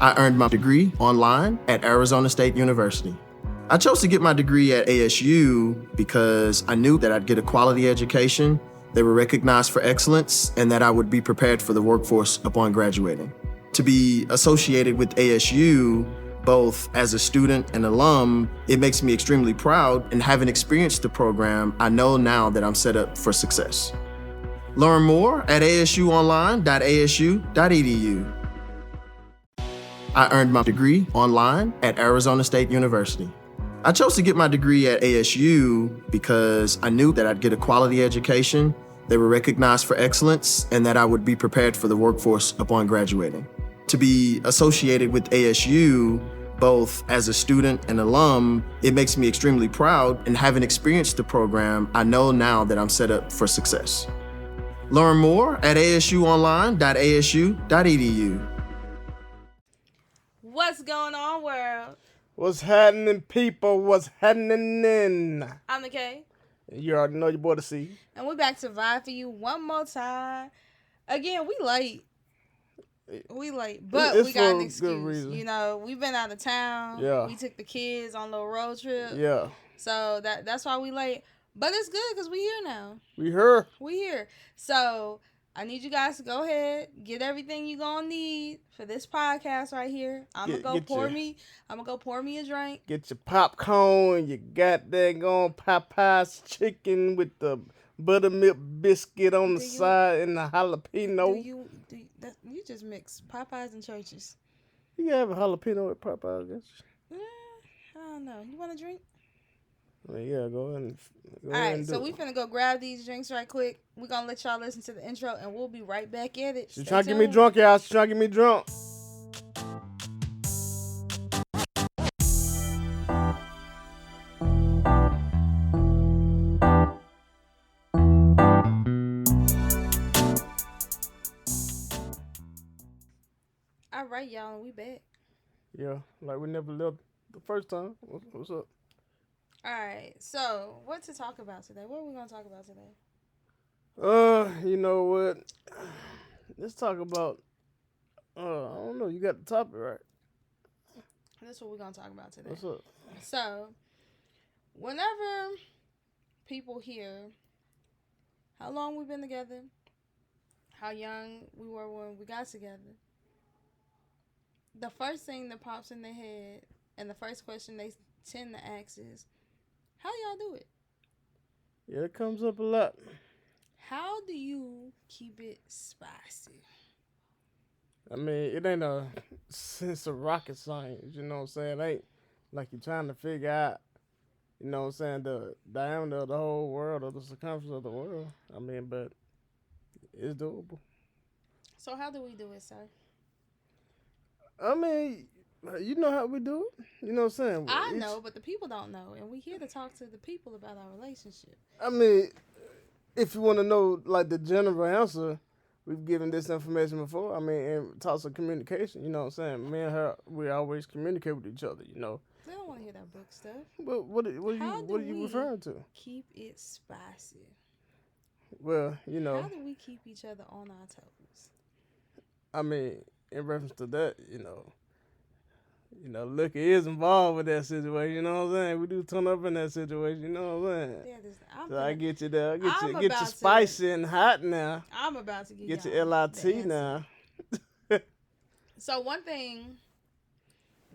I earned my degree online at Arizona State University. I chose to get my degree at ASU because I knew that I'd get a quality education, they were recognized for excellence, and that I would be prepared for the workforce upon graduating. To be associated with ASU, both as a student and alum, it makes me extremely proud, and having experienced the program, I know now that I'm set up for success. Learn more at asuonline.asu.edu. I earned my degree online at Arizona State University. I chose to get my degree at ASU because I knew that I'd get a quality education, they were recognized for excellence, and that I would be prepared for the workforce upon graduating. To be associated with ASU, both as a student and alum, it makes me extremely proud, and having experienced the program, I know now that I'm set up for success. Learn more at asuonline.asu.edu. What's going on, world? What's happening, people? What's happening? I'm the K. You already know your boy the C. And we're back to vibe for you one more time. Again, we late. But It's we got for an a excuse. good reason. You know, we've been out of town. Yeah. We took the kids on a little road trip. Yeah. So that's why we late. But it's good because we here now. We here. So I need you guys to go ahead, get everything you gonna need for this podcast right here. I'm gonna go pour me a drink. Get your popcorn, you got that going Popeyes chicken with the buttermilk biscuit on the side and the jalapeno. You just mix Popeyes and churches. You have a jalapeno at Popeyes, I guess. I don't know. You want a drink? I mean, yeah, go ahead and All right, so we finna go grab these drinks right quick. We're gonna let y'all listen to the intro, and we'll be right back at it. She's trying to get me drunk, y'all. She's trying to get me drunk. All right, y'all, and we back. Yeah, like we never left the first time. What's up? All right, so what to talk about today? What are we gonna talk about today? You know what? Let's talk about. I don't know. You got the topic right. That's what we're gonna talk about today. What's up? So, whenever people hear how long we've been together, how young we were when we got together, the first thing that pops in their head and the first question they tend to ask is, how do y'all do it? Yeah, it comes up a lot. How do you keep it spicy? I mean, it ain't a sense of rocket science, you know what I'm saying? It ain't like you're trying to figure out, you know what I'm saying, the diameter of the whole world or the circumference of the world. I mean, but it's doable. So how do we do it, sir? I mean, you know how we do it. You know what I'm saying? I know, but the people don't know, and we're here to talk to the people about our relationship. I mean, if you want to know, like, the general answer, we've given this information before. I mean, in talks of communication, you know what I'm saying? Me and her, we always communicate with each other, you know. They don't want to hear that book stuff. But what are you referring to? Keep it spicy. Well, you know. How do we keep each other on our toes? I mean, in reference to that, you know, liquor is involved with that situation, you know what I'm saying? We do turn up in that situation, you know what I'm saying? Yeah, so I get you there. Get you spicy and hot now. I'm about to get your LIT now. So one thing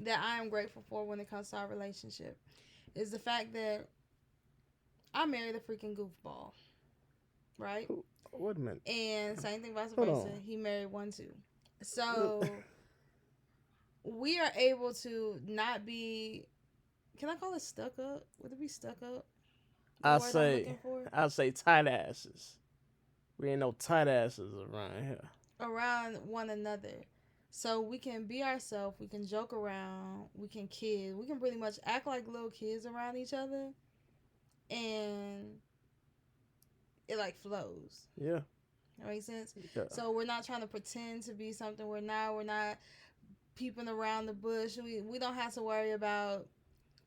that I am grateful for when it comes to our relationship is the fact that I married a freaking goofball, right? Wait a minute. And same thing vice versa. He married one too. So we are able to not be, can I call it stuck up? Would it be stuck up? I say tight asses. We ain't no tight asses around here. Around one another. So we can be ourselves, we can joke around, we can kid, we can pretty much act like little kids around each other, and it like flows. Yeah. That makes sense? Yeah. So we're not trying to pretend to be something we're not. We're not peeping around the bush. We don't have to worry about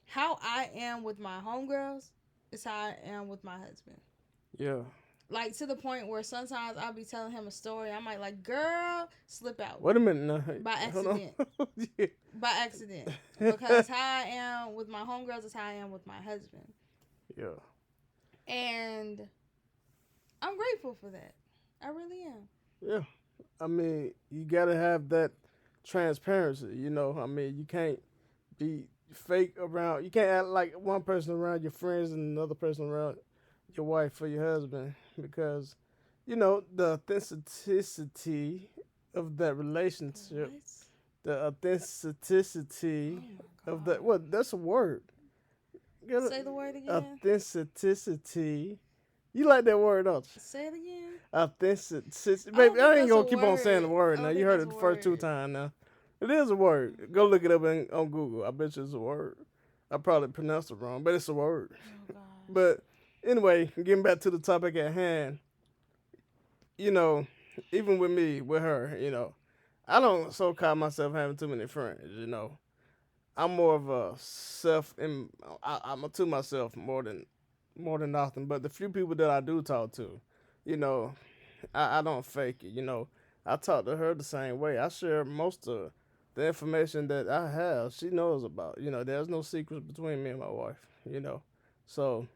how I am with my homegirls. It's how I am with my husband. Yeah. Like, to the point where sometimes I'll be telling him a story. I might like, girl, slip out. Wait a minute now. By Hold on. accident. Yeah. By accident. Because how I am with my homegirls is how I am with my husband. Yeah. And I'm grateful for that. I really am. Yeah. I mean, you gotta have that transparency, you know. I mean, you can't be fake around. You can't act like one person around your friends and another person around your wife or your husband because, you know, the authenticity of that relationship, What? the authenticity Oh of my that. What? That's a word. God. Say the word again. Authenticity. You like that word, don't you? Say it again. Authenticity. I don't Baby, think I ain't that's gonna a keep on saying the word. word I now. don't You think heard that's it a the first two word. times now. It is a word. Go look it up on Google. I bet you it's a word. I probably pronounced it wrong, but it's a word. Oh gosh. But anyway, getting back to the topic at hand, you know, even with me, with her, you know, I don't so call myself having too many friends, you know. I'm more of a I'm a to myself more than often. But the few people that I do talk to, you know, I don't fake it. You know, I talk to her the same way. I share most of the information that I have. She knows about. You know, there's no secrets between me and my wife. You know, so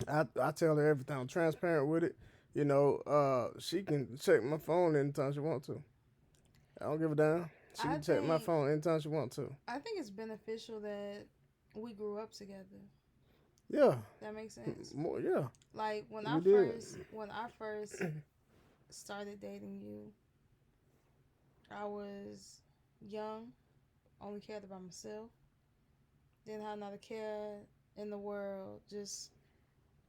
I tell her everything. I'm transparent with it. You know, she can check my phone anytime she want to. I don't give a damn. She I can check my think phone anytime she want to. I think it's beneficial that we grew up together. Yeah, That makes sense. more. Yeah, Like we did. when I first started dating you, I was young, only cared about myself, didn't have another care in the world, just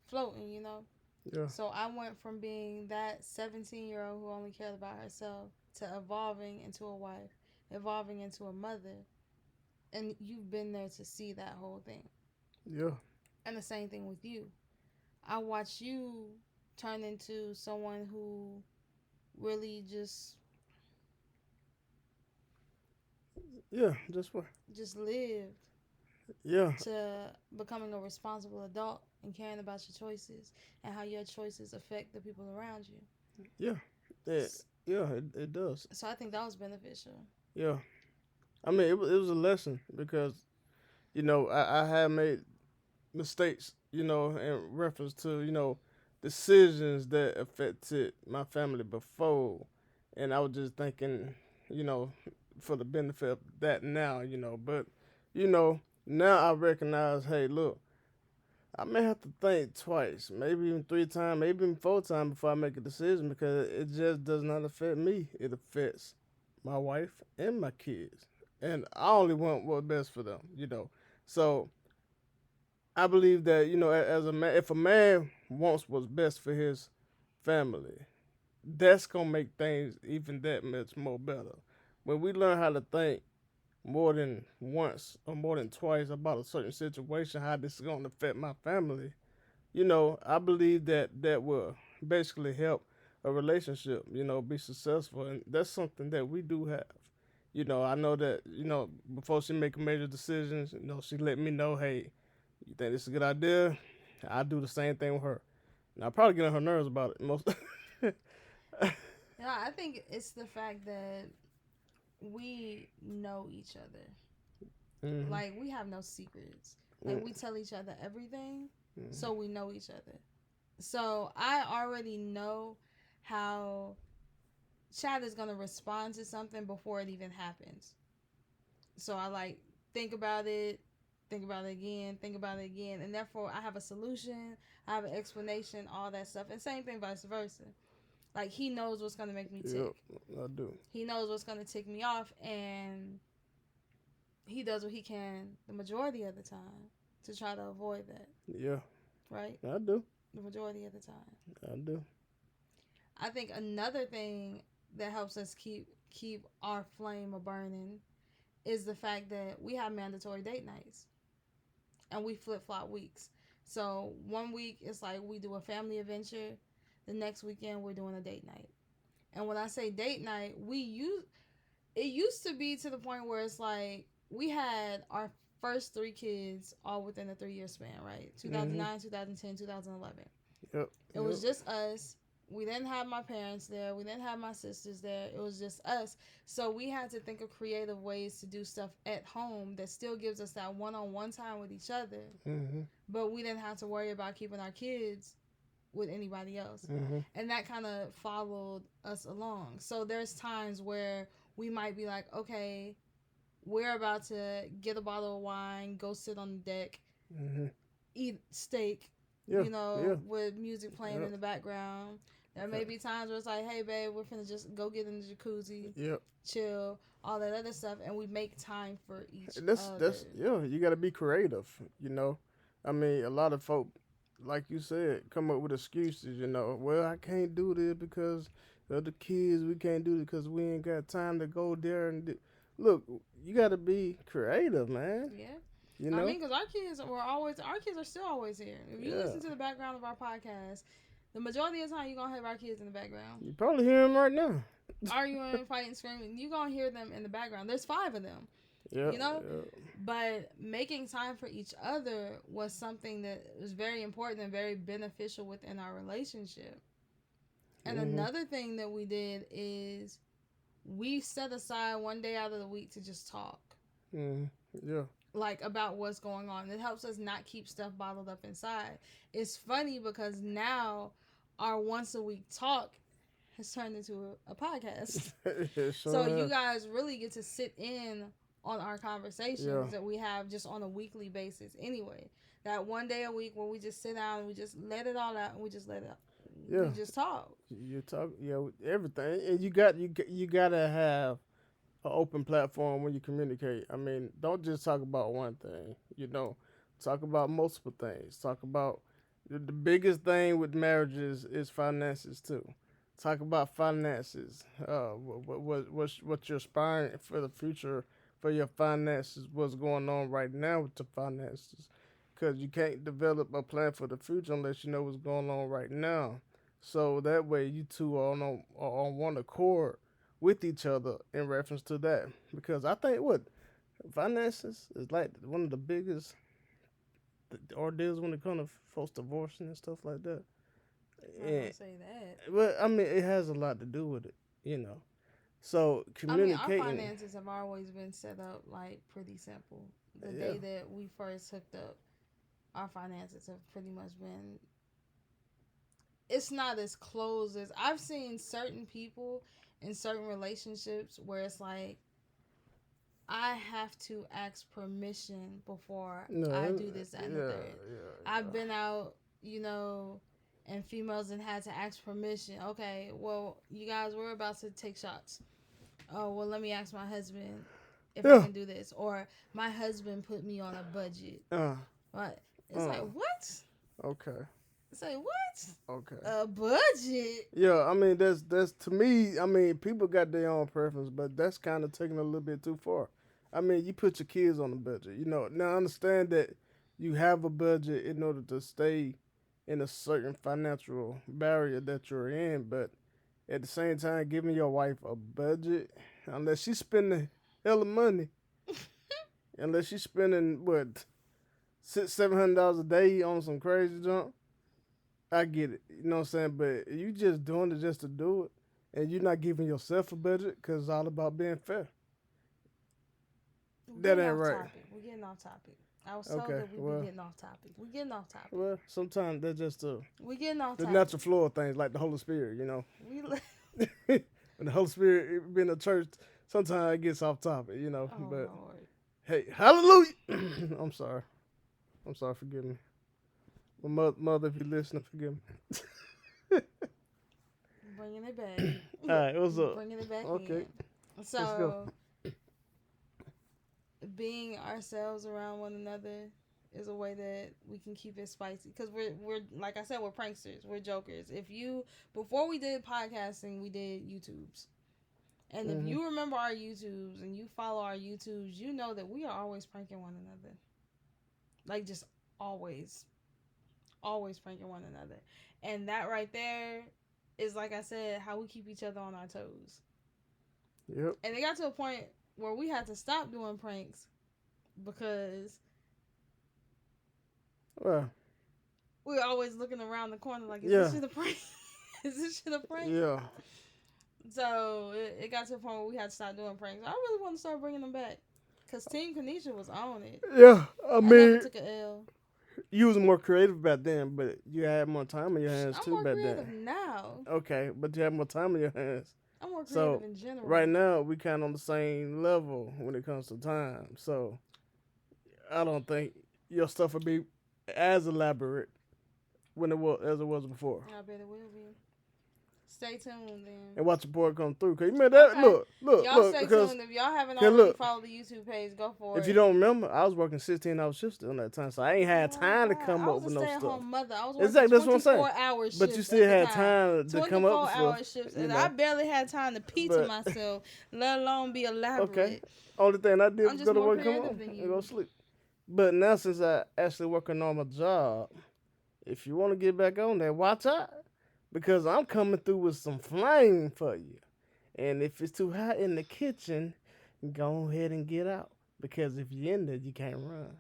floating, you know. Yeah, So I went from being that 17-year-old who only cared about herself to evolving into a wife, evolving into a mother. And you've been there to see that whole thing. yeah, And the same thing with you. I watched you turn into someone who really yeah. Just what? just lived Yeah, to becoming a responsible adult and caring about your choices and how your choices affect the people around you. yeah, yeah. It does. So I think that was beneficial. Yeah, I mean, it was a lesson because you know I had made mistakes. You know, in reference to decisions that affected my family before, and I was just thinking, you know, for the benefit of that now, you know, but you know now I recognize, hey, look. I may have to think twice, maybe even three times, maybe even four times before I make a decision because it just does not affect me. It affects my wife and my kids. And I only want what's best for them, you know. So I believe that, you know, as a man, if a man wants what's best for his family, that's going to make things even that much more better. When we learn how to think more than once or more than twice about a certain situation, how this is going to affect my family, you know, I believe that that will basically help a relationship, you know, be successful. And that's something that we do have. You know, I know that, you know, before she make major decisions, you know, she let me know, hey, you think this is a good idea? I do the same thing with her. And I probably get on her nerves about it most. Yeah, I think it's the fact that we know each other. Mm-hmm. Like, we have no secrets. Like, we tell each other everything, Mm-hmm. so we know each other. So I already know how Chad is going to respond to something before it even happens. So I like think about it again, think about it again, and therefore I have a solution, I have an explanation, all that stuff, and same thing vice versa. Like, he knows what's gonna make me Yep, tick. I do. He knows what's gonna tick me off, and he does what he can the majority of the time to try to avoid that. Yeah, Right? I do. The majority of the time. I do. I think another thing that helps us keep our flame a burning is the fact that we have mandatory date nights and we flip flop weeks. So one week it's like we do a family adventure, the next weekend we're doing a date night. And when I say date night, it used to be to the point where it's like we had our first three kids all within a 3-year span, right? Mm-hmm. 2009, 2010, 2011. Yep. It was just us. We didn't have my parents there. We didn't have my sisters there. It was just us. So we had to think of creative ways to do stuff at home that still gives us that one-on-one time with each other. Mm-hmm. But we didn't have to worry about keeping our kids with anybody else. Mm-hmm. And that kind of followed us along. So there's times where we might be like, okay, we're about to get a bottle of wine, go sit on the deck, Mm-hmm. eat steak, Yeah. with music playing in the background. There may be times where it's like, hey, babe, we're finna just go get in the jacuzzi, chill, all that other stuff, and we make time for each other. That's you got to be creative, I mean, a lot of folk, like you said, come up with excuses, Well, I can't do this because of the kids. We can't do it because we ain't got time to go there and do. Look, you got to be creative, man. Yeah. I mean, because our kids are still always here. If you listen to the background of our podcast, the majority of the time you're going to have our kids in the background. You probably hear them right now. Arguing, fighting, screaming. You're going to hear them in the background. There's 5 of them. Yeah. But making time for each other was something that was very important and very beneficial within our relationship. And another thing that we did is we set aside one day out of the week to just talk. Yeah. Like about what's going on. It helps us not keep stuff bottled up inside. It's funny because now our once a week talk has turned into a podcast. So you guys really get to sit in on our conversations that we have just on a weekly basis anyway. That one day a week where we just sit down and we just let it all out and we just let it out. Yeah. We just talk. You talk, everything. And you gotta have an open platform when you communicate. I mean, don't just talk about one thing, Talk about multiple things. Talk about the biggest thing with marriages is finances too. Talk about finances. What you're aspiring for the future for your finances. What's going on right now with the finances? Because you can't develop a plan for the future unless you know what's going on right now. So that way you two are on one accord with each other in reference to that. Because I think finances is like one of the biggest ordeals when it comes to folks divorcing and stuff like that. I don't say that. But I mean, it has a lot to do with it, So communicating. I mean, our finances have always been set up like pretty simple. The day that we first hooked up, our finances have pretty much been. It's not as close as I've seen certain people in certain relationships where it's like I have to ask permission before I do this and the third. I've been out, and females and had to ask permission. Okay, well, you guys were about to take shots. Oh, well, let me ask my husband if I can do this. Or my husband put me on a budget. But it's like, what? Okay. It's like, what? Okay. A budget? Yeah, I mean, that's to me, I mean, people got their own preference, but that's kind of taking a little bit too far. I mean, you put your kids on a budget, Now, I understand that you have a budget in order to stay in a certain financial barrier that you're in, but at the same time, giving your wife a budget, unless she's spending hella money, unless she's spending, $600-700 a day on some crazy junk, I get it, you know what I'm saying? But you just doing it just to do it, and you're not giving yourself a budget because it's all about being fair. That ain't right. We're getting off topic. I was told that we'd be getting off topic. We're getting off topic. Well, sometimes that's just we're getting off the topic. natural flow of things, like the Holy Spirit, When the Holy Spirit being a church, sometimes it gets off topic, Oh, but Lord. Hey, hallelujah! I'm sorry. Forgive me. My mother, if you're listening, forgive me. Bringing it back. All right, what's up? Bringing it back Okay. in. So, being ourselves around one another is a way that we can keep it spicy. Because we're like I said, we're pranksters. We're jokers. Before we did podcasting, we did YouTubes. And if you remember our YouTubes and you follow our YouTubes, you know that we are always pranking one another. Like, just always. Always pranking one another. And that right there is, like I said, how we keep each other on our toes. Yep. And it got to a point where we had to stop doing pranks because we're always looking around the corner like, is Yeah. this shit a prank? Is this shit a prank? Yeah. So it got to a point where we had to start doing pranks. I really want to start bringing them back. Because Team Kanisha was on it. Yeah. I I mean, never took a L. you was more creative back then, but you had more time on your hands I'm too more back creative then. now. Okay, but you have more time on your hands. I'm more So, creative in general. Right now, we kind of on the same level when it comes to time. So I don't think your stuff would be as elaborate when it was as it was before. I bet it will be. Stay tuned then. And watch the boy come through. Cause you remember that? Okay. Look, Y'all stay because tuned. If y'all haven't cause already look, followed the YouTube page, go for it. if you don't remember, I was working 16-hour shifts during that time, so I ain't had time to come up with no I was a stay-at-home stuff. mother. I was working Exactly, that's what I'm saying. 24-hour shifts. But you still had time to come up with 24-hour stuff. shifts, you and know. I barely had time to pee to But- myself, let alone be elaborate. Okay. Only thing I did I'm was just go to more work, come creative home, than and you. go sleep. But now since I actually work a normal job, if you want to get back on there, watch out. Because I'm coming through with some flame for you. And if it's too hot in the kitchen, go ahead and get out. Because if you're in there, you can't run.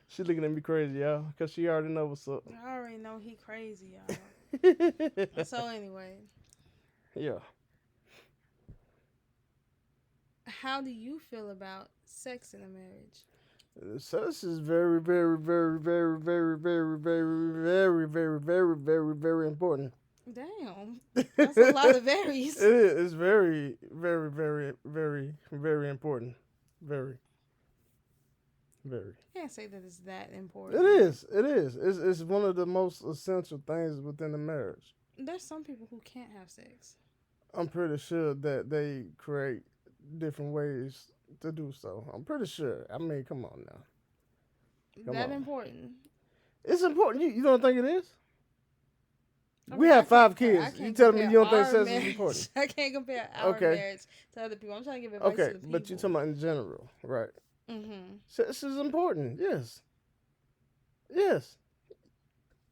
She looking at me crazy, y'all. Because she already know what's up. I already know he crazy, y'all. So anyway, Yeah. how do you feel about sex in a marriage? Sex is very, very, very, very, very, very, very, very, very, very, very, very important. Damn, that's a lot of varies. It is. It's very, very, very, very, very important. Very. Very. Can't say that it's that important. It is. It is. It's one of the most essential things within a marriage. There's some people who can't have sex. I'm pretty sure that they create different ways to do so. I'm pretty sure. I mean, come on now. Come That on. important. It's important. You don't think it is? I We mean, have I 5 can't- kids. I can't You telling me compare you don't think our sex is marriage- important? I can't compare our Okay. marriage to other people. I'm trying to give advice Okay, to the people. but you're talking about in general, right? Mm-hmm. Sex is important. Yes. Yes.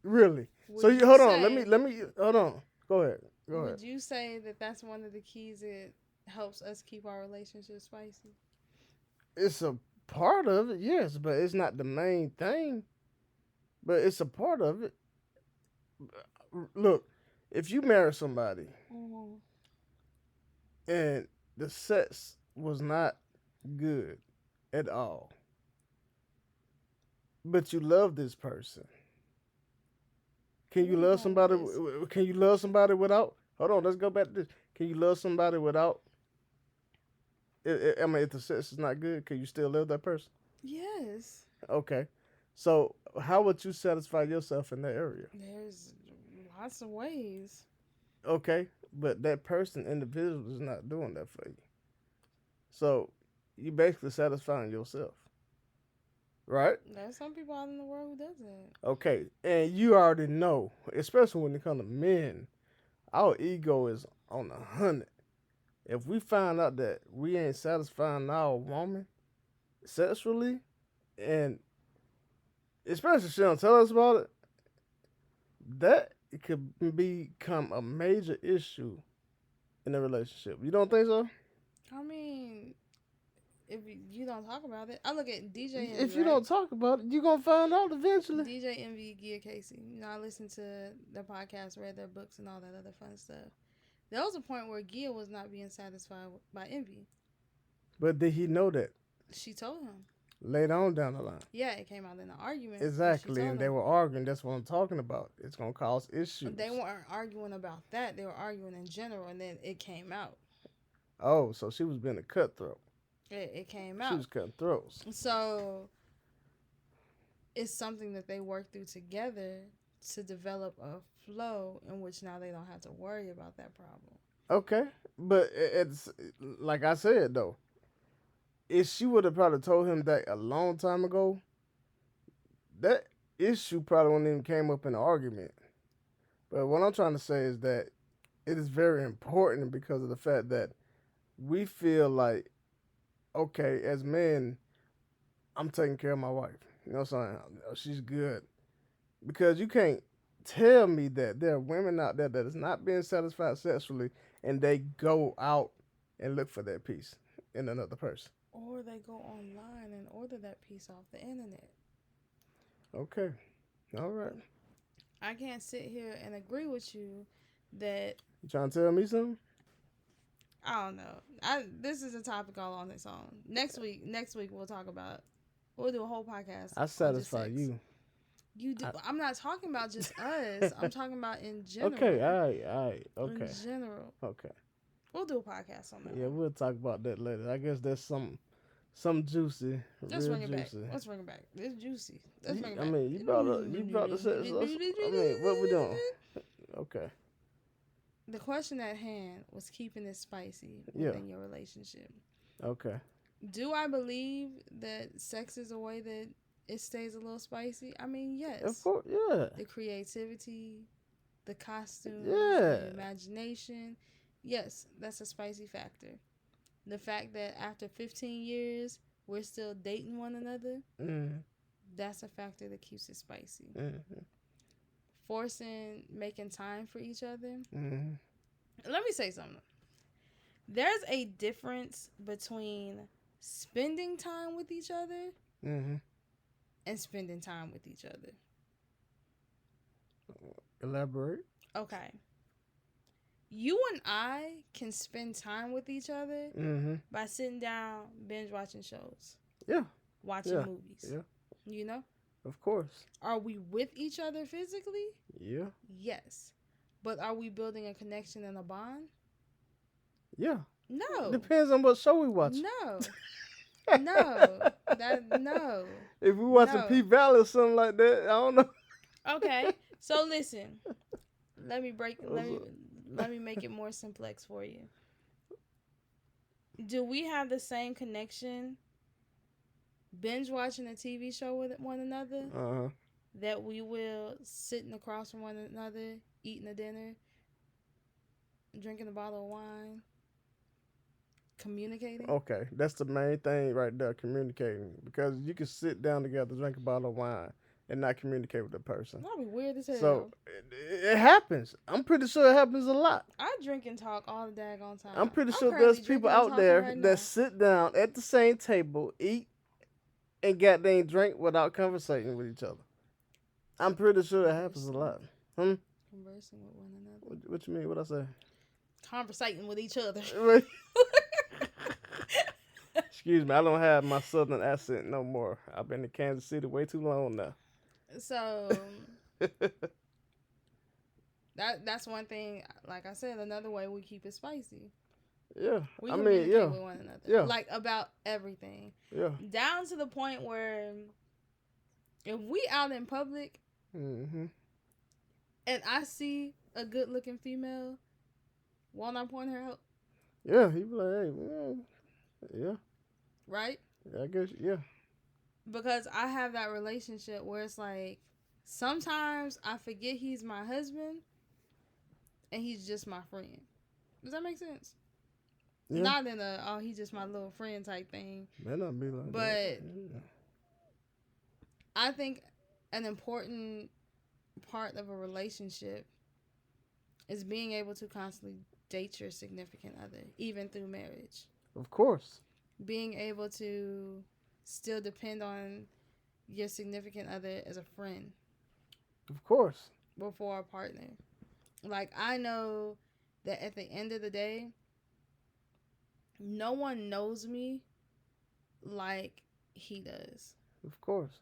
Really. So you hold on. Let me hold on. Go ahead. Go ahead. Would you say that that's one of the keys that helps us keep our relationship spicy? It's a part of it, yes, but it's not the main thing. But it's a part of it. Look, if you marry somebody Mm-hmm. and the sex was not good at all, but you love this person, can you love somebody? Can you love somebody without? Hold on, let's go back to this. Can you love somebody without? I mean, if the sex is not good, can you still love that person? Yes. Okay, so how would you satisfy yourself in that area? There's lots of ways. Okay, but that person, individual, is not doing that for you. So you basically satisfying yourself, right? There's some people out in the world who does that. Okay, and you already know, especially when it comes to men, our ego is on 100. If we find out that we ain't satisfying our woman sexually, and especially if she don't tell us about it, that could become a major issue in a relationship. You don't think so? I mean, if you don't talk about it, I look at DJ Envy. If you don't talk about it, you're going to find out eventually. DJ Envy, Gia Casey. You know, I listened to their podcast, read their books, and all that other fun stuff. There was a point where Gia was not being satisfied by Envy. But did he know that? She told him. Later on down the line. Yeah, it came out in an argument. Exactly, and they were arguing. That's what I'm talking about. It's going to cause issues. They weren't arguing about that. They were arguing in general, and then it came out. Oh, so she was being a cutthroat. It came out. She was cutting throats. So it's something that they work through together to develop a flow in which now they don't have to worry about that problem. Okay, but it's like I said though. If she would have probably told him that a long time ago, that issue probably wouldn't even came up in the argument. But what I'm trying to say is that it is very important because of the fact that we feel like, okay, as men, I'm taking care of my wife. You know what I'm saying? She's good. Because you can't tell me that there are women out there that is not being satisfied sexually and they go out and look for that piece in another person. Or they go online and order that piece off the internet. Okay. All right. I can't sit here and agree with you that You trying to tell me something? I don't know. This is a topic all on its own. Next week we'll talk about. We'll do a whole podcast. I satisfy on just sex. you. You do. I'm not talking about just us. I'm talking about in general. Okay. All right. Okay. In general. Okay. We'll do a podcast on that. Yeah, we'll talk about that later. I guess that's some juicy, Let's real bring it juicy. back. Let's bring it back. It's juicy. Let's bring it I back. mean, you brought the sex. I mean, what we doing? Okay. The question at hand was keeping it spicy within your relationship. Okay. Do I believe that sex is a way that it stays a little spicy? I mean, yes. Of course, yeah. The creativity, the costumes, Yeah. the imagination. Yes, that's a spicy factor. The fact that after 15 years, we're still dating one another, that's a factor that keeps it spicy. Making time for each other. Let me say something. There's a difference between spending time with each other and spending time with each other. Elaborate. Okay. You and I can spend time with each other by sitting down, binge watching shows. Yeah. Watching movies. Yeah. You know? Of course. Are we with each other physically? Yeah. Yes. But are we building a connection and a bond? Yeah. No. Depends on what show we watch. No. No. If we watching P Valley or something like that, I don't know. Okay. So listen. Let me make it more simplex for you. Do we have the same connection binge watching a TV show with one another that we will sitting across from one another, eating a dinner, drinking a bottle of wine, communicating? Okay, that's the main thing right there, communicating. Because you can sit down together, drink a bottle of wine, and not communicate with the person. That'd be weird as hell. So, it happens. I'm pretty sure it happens a lot. I drink and talk all the daggone time. I'm pretty sure there's people out there that sit down at the same table, eat, and goddamn drink without conversating with each other. I'm pretty sure it happens a lot. Conversing with one another. What you mean? What I say? Conversating with each other. Excuse me, I don't have my southern accent no more. I've been to Kansas City way too long now. So that's one thing. Like I said, another way we keep it spicy. Yeah, We communicate with one another. Yeah, like about everything. Yeah, down to the point where if we out in public and I see a good looking female, won't I point her out? Yeah, he be like, hey, yeah, right? Yeah, I guess, yeah. Because I have that relationship where it's like sometimes I forget he's my husband and he's just my friend. Does that make sense? Yeah. Not in a, he's just my little friend type thing. May not be like but that. Yeah. I think an important part of a relationship is being able to constantly date your significant other, even through marriage. Of course. Being able to still depend on your significant other as a friend. Of course. Before a partner. Like, I know that at the end of the day, no one knows me like he does. Of course.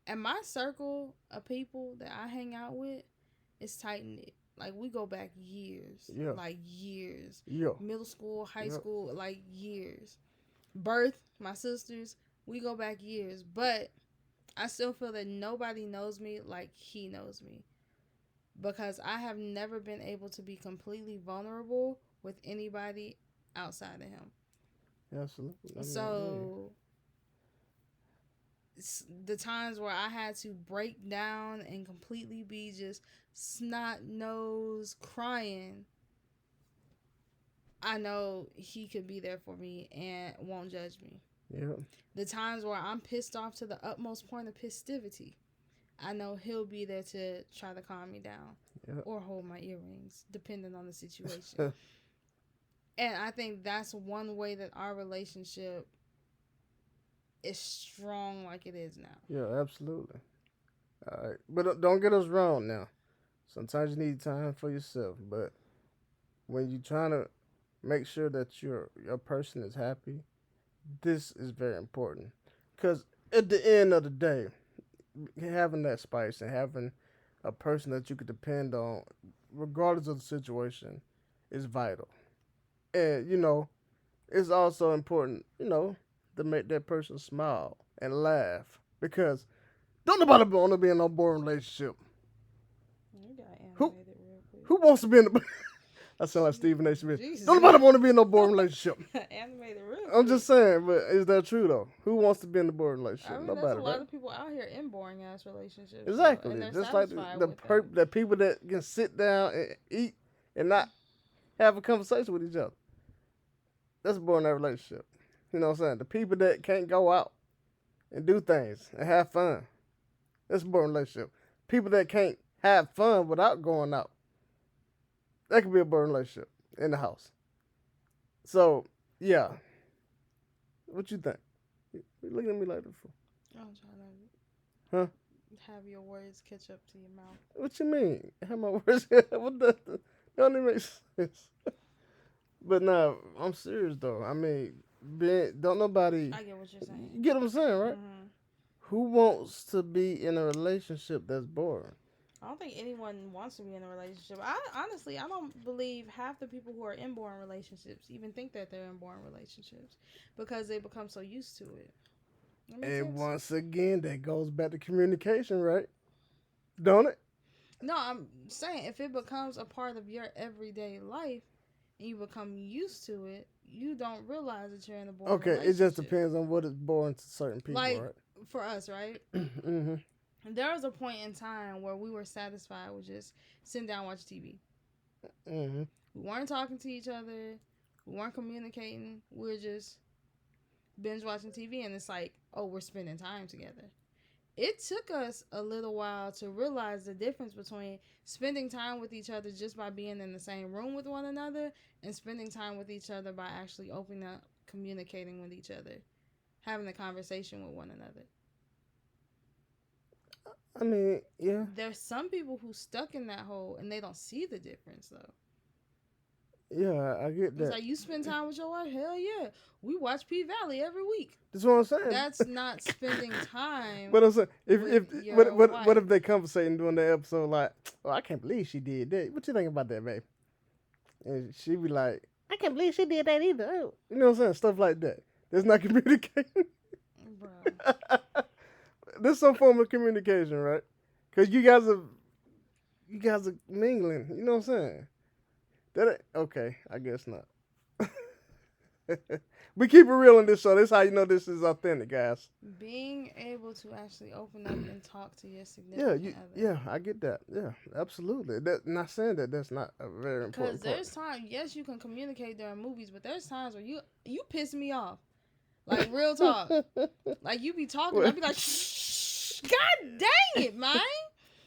And my circle of people that I hang out with is tight-knit. Like, we go back years. Yeah. Like, years. Yeah. Middle school, high school, like, years. Birth, my sisters, we go back years. But I still feel that nobody knows me like he knows me. Because I have never been able to be completely vulnerable with anybody outside of him. Absolutely. So the times where I had to break down and completely be just snot nose crying, I know he could be there for me and won't judge me. Yeah. The times where I'm pissed off to the utmost point of festivity, I know he'll be there to try to calm me down or hold my earrings, depending on the situation. And I think that's one way that our relationship as strong like it is now. Yeah, absolutely. All right, but don't get us wrong now. Sometimes you need time for yourself, but when you're trying to make sure that your person is happy, this is very important. Because at the end of the day, having that spice and having a person that you could depend on, regardless of the situation, is vital. And it's also important, to make that person smile and laugh because don't nobody want to be in no boring relationship. You got Who animated real quick. who wants to be in the I sound like Stephen A. Smith. Jesus. Don't nobody want to be in no boring relationship. Animated real I'm quick. just saying, but is that true though? Who wants to be in a boring relationship? I mean, Nobody, there's a lot right? of people out here in boring ass relationships. Exactly. And they're Just like satisfied the with that. the people that can sit down and eat and not have a conversation with each other. That's a boring relationship. You know what I'm saying? The people that can't go out and do things and have fun. That's a boring relationship. People that can't have fun without going out. That could be a boring relationship in the house. So, yeah. What you think? You looking at me like that for? I'm trying Huh? to have your words catch up to your mouth. What you mean? How my words? What the? That don't even make sense. But no, I'm serious though. I mean, don't nobody. I get what you're saying. You get what I'm saying, right? Mm-hmm. Who wants to be in a relationship that's boring? I don't think anyone wants to be in a relationship. Honestly, I don't believe half the people who are in boring relationships even think that they're in boring relationships because they become so used to it. And once again, that goes back to communication, right? Don't it? No, I'm saying if it becomes a part of your everyday life and you become used to it, you don't realize that you're in a boring relationship. Okay, it just depends on what is boring to certain people, like, right? For us, right? Mm-hmm. There was a point in time where we were satisfied with just sitting down and watching TV. Mm-hmm. We weren't talking to each other. We weren't communicating. We were just binge watching TV, and it's like, oh, we're spending time together. It took us a little while to realize the difference between spending time with each other just by being in the same room with one another and spending time with each other by actually opening up, communicating with each other, having a conversation with one another. I mean, yeah. There's some people who stuck in that hole and they don't see the difference though. Yeah, I get that. It's like you spend time with your wife. Hell yeah, we watch P Valley every week. That's what I'm saying. That's not spending time. But I'm saying, what if they conversating during the episode like, oh, I can't believe she did that. What you think about that, babe? And she be like, I can't believe she did that either. Oh. You know what I'm saying? Stuff like that. That's not communicating. Bro. There's some form of communication, right? Because you guys are mingling. You know what I'm saying? Okay, I guess not. We keep it real in this show. This is how you know this is authentic, guys. Being able to actually open up and talk to your significant other. Yeah, I get that. Yeah, absolutely. Not saying that that's not a very important part. Because there's times, yes, you can communicate during movies, but there's times where you piss me off. Like, real talk. Like, you be talking, I be like, shh, God dang it, man.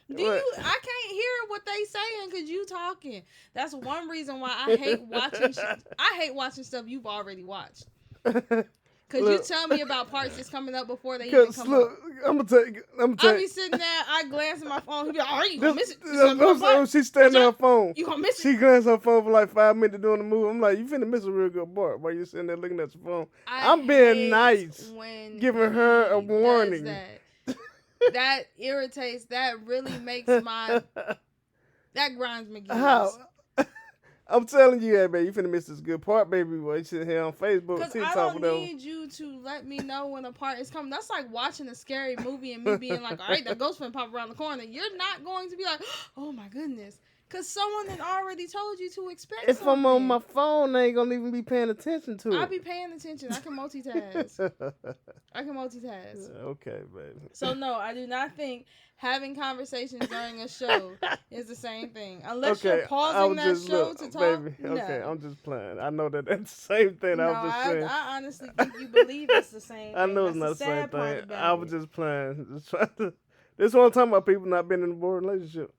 I can't hear what they saying because you talking. That's one reason why I hate watching I hate watching stuff you've already watched. Because you tell me about parts that's coming up before they even come up. I'm gonna tell you. I be sitting there, I glance at my phone. He be like, all right, you gonna miss it. She's standing at her phone. You gonna miss it. She glanced at her phone for like 5 minutes doing the movie. I'm like, you finna miss a real good part while you sitting there looking at your phone. I'm being nice, giving her a warning. That irritates. That really makes that grinds me gears. How? I'm telling you, hey, baby, you finna miss this good part, baby. While you sitting here on Facebook, because TikTok, I don't whatever. need you to let me know when a part is coming. That's like watching a scary movie and me being like, all right, that ghost finna pop around the corner. You're not going to be like, oh my goodness. Because someone had already told you to expect if something. I'm on my phone, I ain't gonna even be paying attention to it. I'll be paying attention. I can multitask. Okay, baby. So, no, I do not think having conversations during a show is the same thing. Unless you're pausing that show to talk. Baby, okay, I'm just playing. I know that that's the same thing. No, I was just saying. I honestly think you believe it's the same thing. I know it's not the same thing. I was just playing. Just trying to. This is what I'm talking about, people not being in a boring relationship.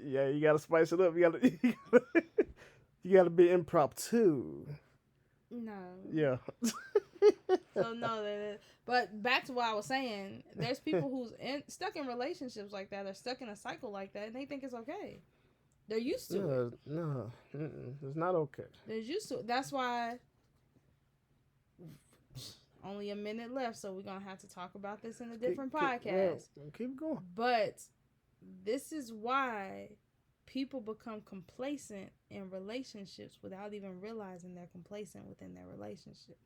Yeah, you gotta spice it up. You gotta be impromptu. No. Yeah. So no, but back to what I was saying. There's people who's stuck in relationships like that, or stuck in a cycle like that, and they think it's okay. They're used to it. No, it's not okay. They're used to it. That's why. Only a minute left, so we're gonna have to talk about this in a different podcast. Keep going. But this is why people become complacent in relationships without even realizing they're complacent within their relationship.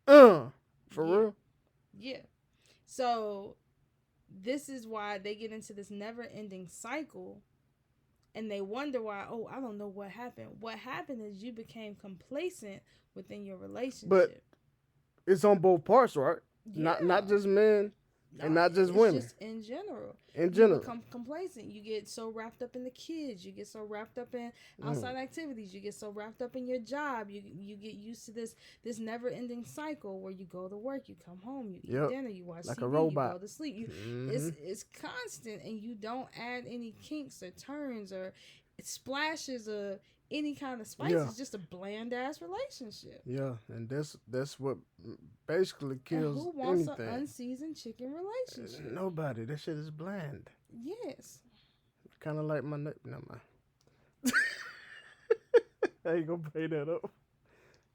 For real? Yeah. So this is why they get into this never-ending cycle, and they wonder why, oh, I don't know what happened. What happened is you became complacent within your relationship. But it's on both parts, right? Yeah. Not just men and not just women. Just in general. In general. You become complacent. You get so wrapped up in the kids. You get so wrapped up in outside activities. You get so wrapped up in your job. You get used to this never-ending cycle where you go to work, you come home, you eat dinner, you watch like TV, a robot. you go to sleep. It's constant, and you don't add any kinks or turns or splashes or any kind of spice. It's just a bland-ass relationship. Yeah, and that's what basically kills anything. Who wants anything. an unseasoned chicken relationship? Nobody. That shit is bland. Yes. Kind of like my neck. Never mind. I ain't gonna pay that up.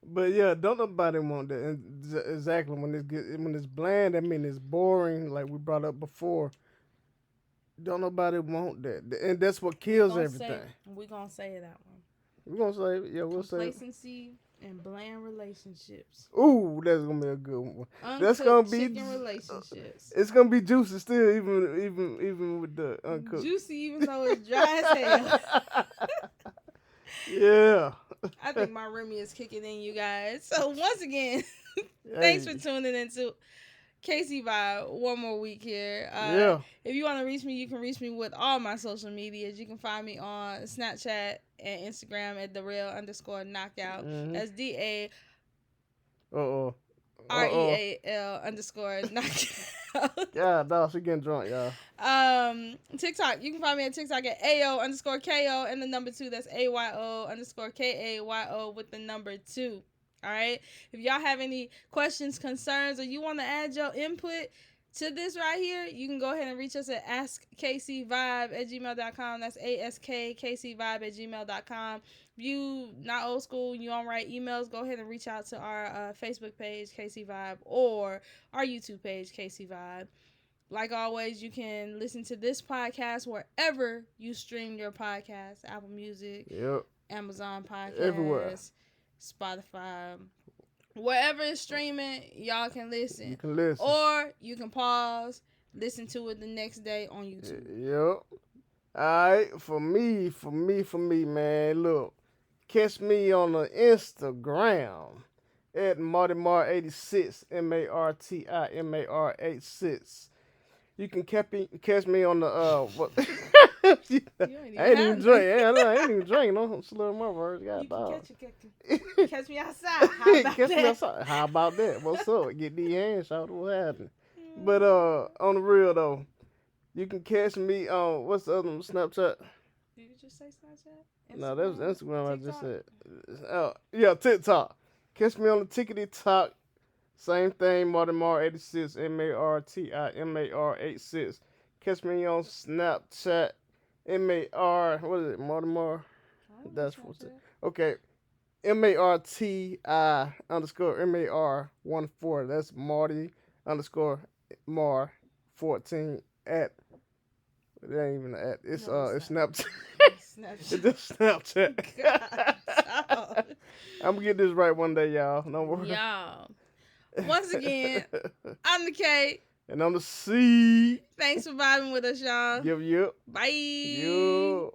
But yeah, don't nobody want that. And exactly when it's bland, I mean it's boring. Like we brought up before. Don't nobody want that, and that's what kills everything. We're gonna say that one. We're gonna say it. Yeah, we'll say it. Complacency and bland relationships. Ooh, that's gonna be a good one. Uncooked that's gonna be chicken relationships. It's gonna be juicy still, even with the uncooked. Juicy, even though it's dry as hell. Yeah. I think my Remy is kicking in, you guys. So once again, thanks for tuning into Casey Vibe one more week here. If you want to reach me, you can reach me with all my social medias. You can find me on Snapchat and Instagram at @the_real_knockout. That's DAREAL_knockout. Yeah, dog, she getting drunk, y'all. TikTok. You can find me at TikTok at AO_KO and the number 2. That's AYO_KAYO with the number 2. All right. If y'all have any questions, concerns, or you want to add your input to this right here, you can go ahead and reach us at askkcvibe@gmail.com. That's ASKKCvibe@gmail.com. If you not old school, you don't write emails, go ahead and reach out to our Facebook page, KC Vibe, or our YouTube page, KC Vibe. Like always, you can listen to this podcast wherever you stream your podcast. Apple Music, Amazon Podcasts, everywhere. Spotify, wherever it's streaming, y'all can listen. You can listen. Or you can pause, listen to it the next day on YouTube. Yep. Alright, for me, man, look. Catch me on the Instagram at MartyMar86, MartyMar86. You can catch me on the what? I ain't even drink. I ain't even drinking. I'm slurring my words. God, dog. Catch me outside. How about catch that? me outside. How about that? What's up? Get these hands out. What happened? But on the real though, you can catch me on what's the other one? Snapchat. Did you just say Snapchat? No, that was Instagram. TikTok? I just said. Yeah, TikTok. Catch me on the Tickety Talk. Same thing, MartyMar86, MartyMar86. Catch me on Snapchat, what is it, Martymar? That's what's it. Okay, MartyMar14. That's Marty_Mar14 at. It ain't even an at. It's it's Snapchat. It's just Snapchat. God, I'm gonna get this right one day, y'all. No worry. Y'all. Once again, I'm the K. And I'm the C. Thanks for vibing with us, y'all. Yep. Bye. Yep.